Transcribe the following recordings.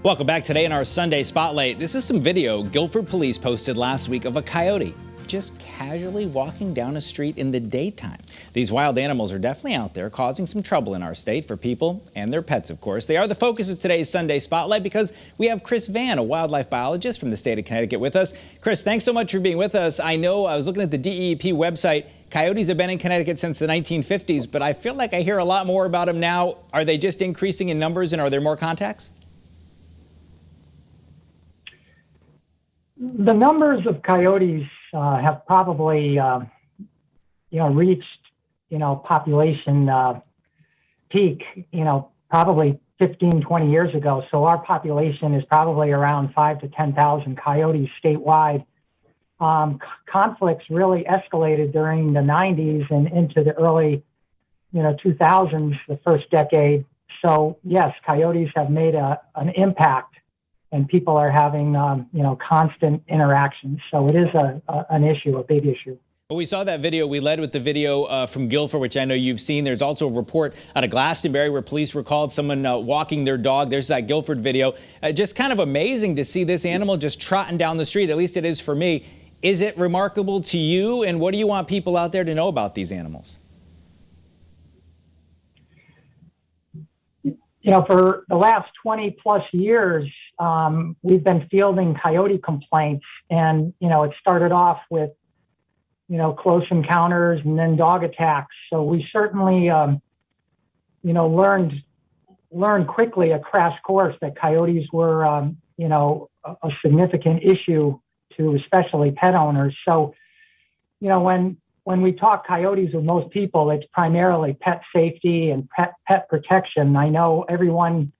Welcome back. Today in our Sunday Spotlight, this is some video Guilford police posted last week of a coyote just casually walking down a street in the daytime. These wild animals are definitely out there causing some trouble in our state for people and their pets, of course. They are the focus of today's Sunday Spotlight because we have Chris Vann, a wildlife biologist from the state of Connecticut, with us. Chris, thanks so much for being with us. I know I was looking at the DEP website. Coyotes have been in Connecticut since the 1950s, but I feel like I hear a lot more about them now. Are they just increasing in numbers, and are there more contacts? The numbers of coyotes have probably, reached, population peak, probably 15, 20 years ago. So our population is probably around 5,000 to 10,000 coyotes statewide. Conflicts really escalated during the 90s and into the early, 2000s, the first decade. So yes, coyotes have made an impact. And people are having, constant interactions. So it is an issue, a big issue. Well, we saw that video. We led with the video from Guilford, which I know you've seen. There's also a report out of Glastonbury where police recalled someone walking their dog. There's that Guilford video. Just kind of amazing to see this animal just trotting down the street. At least it is for me. Is it remarkable to you? And what do you want people out there to know about these animals? For the last 20 plus years, we've been fielding coyote complaints, and, it started off with, close encounters and then dog attacks. So we certainly, learned quickly a crash course that coyotes were, a significant issue to especially pet owners. So, when we talk coyotes with most people, it's primarily pet safety and pet protection. I know everyone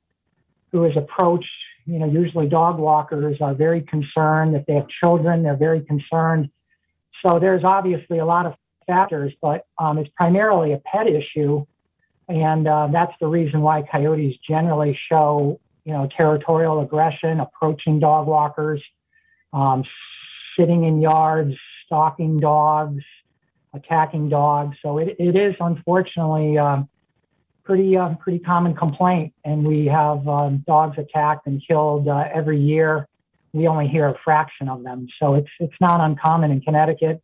who is approached, usually dog walkers, are very concerned. If they have children, they're very concerned. So there's obviously a lot of factors, but it's primarily a pet issue. And that's the reason why coyotes generally show, territorial aggression, approaching dog walkers, sitting in yards, stalking dogs, attacking dogs. So it is unfortunately pretty common complaint, and we have dogs attacked and killed every year. We only hear a fraction of them, so it's not uncommon in Connecticut.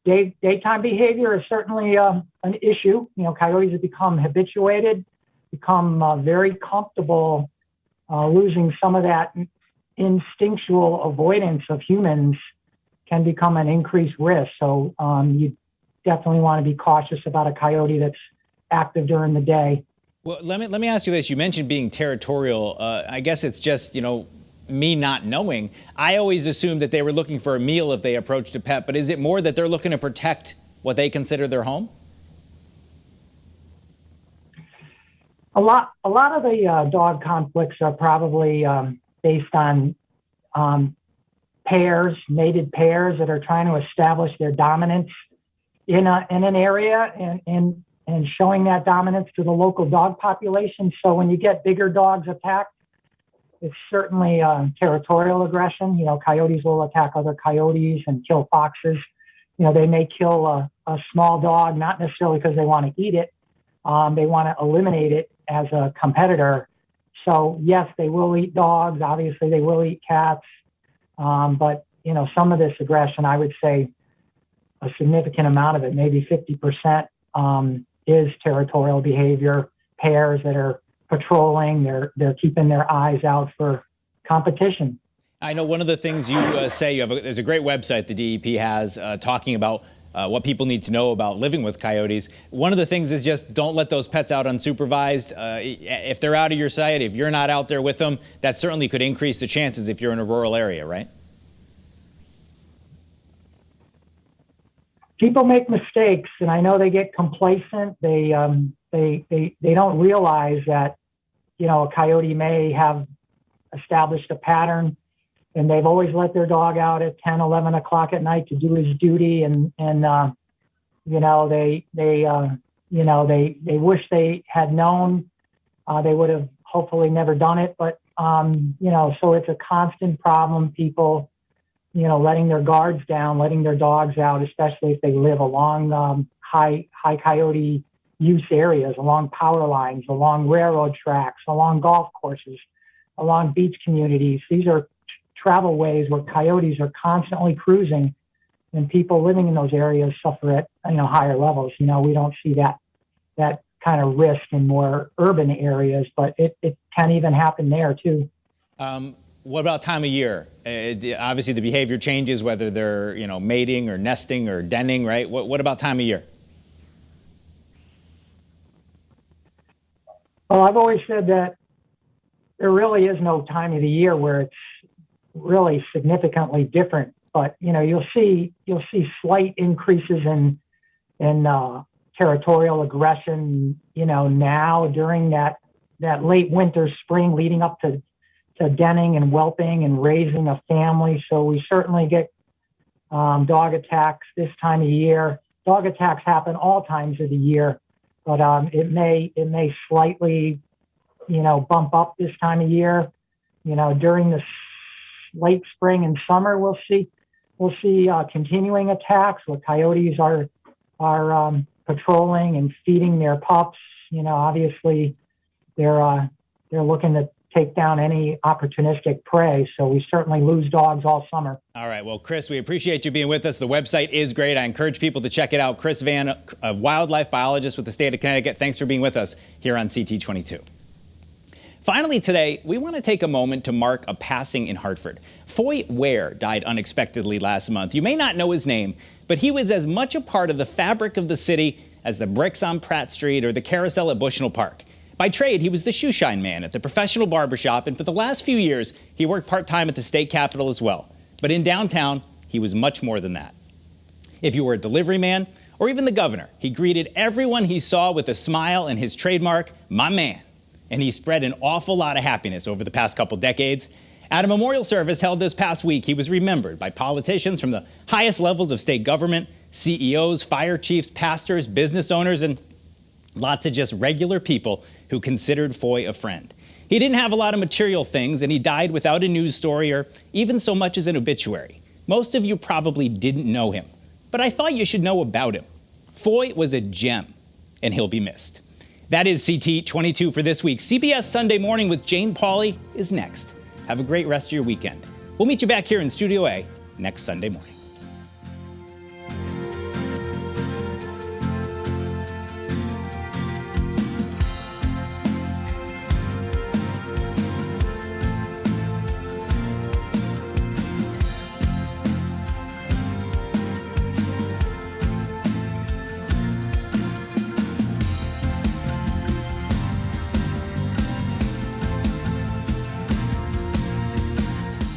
Daytime behavior is certainly an issue. Coyotes have become habituated, become very comfortable losing some of that instinctual avoidance of humans can become an increased risk. So you definitely want to be cautious about a coyote that's active during the day. Well, let me ask you this. You mentioned being territorial. I guess it's just, me not knowing. I always assumed that they were looking for a meal if they approached a pet, but is it more that they're looking to protect what they consider their home? A lot of the dog conflicts are probably based on mated pairs that are trying to establish their dominance in an area and showing that dominance to the local dog population. So when you get bigger dogs attacked, it's certainly territorial aggression. Coyotes will attack other coyotes and kill foxes. They may kill a small dog, not necessarily because they want to eat it. They want to eliminate it as a competitor. So yes, they will eat dogs. Obviously, they will eat cats. But some of this aggression, I would say, a significant amount of it, maybe 50%, is territorial behavior. Pairs that are patrolling, they're keeping their eyes out for competition. I know one of the things you say, there's a great website the DEP has talking about what people need to know about living with coyotes. One of the things is just don't let those pets out unsupervised. If they're out of your sight, if you're not out there with them, that certainly could increase the chances if you're in a rural area, right? People make mistakes, and I know they get complacent. They don't realize that, a coyote may have established a pattern, and they've always let their dog out at 10, 11 o'clock at night to do his duty, and they wish they had known. They would have hopefully never done it, but so it's a constant problem. People, letting their guards down, letting their dogs out, especially if they live along high coyote use areas, along power lines, along railroad tracks, along golf courses. along beach communities. These are travel ways where coyotes are constantly cruising, and people living in those areas suffer at higher levels. We don't see that kind of risk in more urban areas, but it can even happen there too. What about time of year? Obviously, the behavior changes whether they're mating or nesting or denning, right? What about time of year? Well, I've always said that there really is no time of the year where it's really significantly different. But you'll see slight increases in territorial aggression. Now during that late winter, spring, leading up to denning and whelping and raising a family. So we certainly get dog attacks this time of year. Dog attacks happen all times of the year, but it may slightly bump up this time of year. During the late spring and summer, we'll see continuing attacks where coyotes are patrolling and feeding their pups. Obviously they're looking to take down any opportunistic prey. So we certainly lose dogs all summer. All right. Well, Chris, we appreciate you being with us. The website is great. I encourage people to check it out. Chris Vann, a wildlife biologist with the State of Connecticut. Thanks for being with us here on CT22. Finally today, we want to take a moment to mark a passing in Hartford. Foy Ware died unexpectedly last month. You may not know his name, but he was as much a part of the fabric of the city as the bricks on Pratt Street or the carousel at Bushnell Park. By trade, he was the shoeshine man at the professional barbershop, and for the last few years, he worked part-time at the state capitol as well. But in downtown, he was much more than that. If you were a delivery man or even the governor, he greeted everyone he saw with a smile and his trademark, "My man." And he spread an awful lot of happiness over the past couple decades. At a memorial service held this past week, he was remembered by politicians from the highest levels of state government, CEOs, fire chiefs, pastors, business owners, and lots of just regular people who considered Foy a friend. He didn't have a lot of material things, and he died without a news story or even so much as an obituary. Most of you probably didn't know him, but I thought you should know about him. Foy was a gem, and he'll be missed. That is CT22 for this week. CBS Sunday Morning with Jane Pauley is next. Have a great rest of your weekend. We'll meet you back here in Studio A next Sunday morning.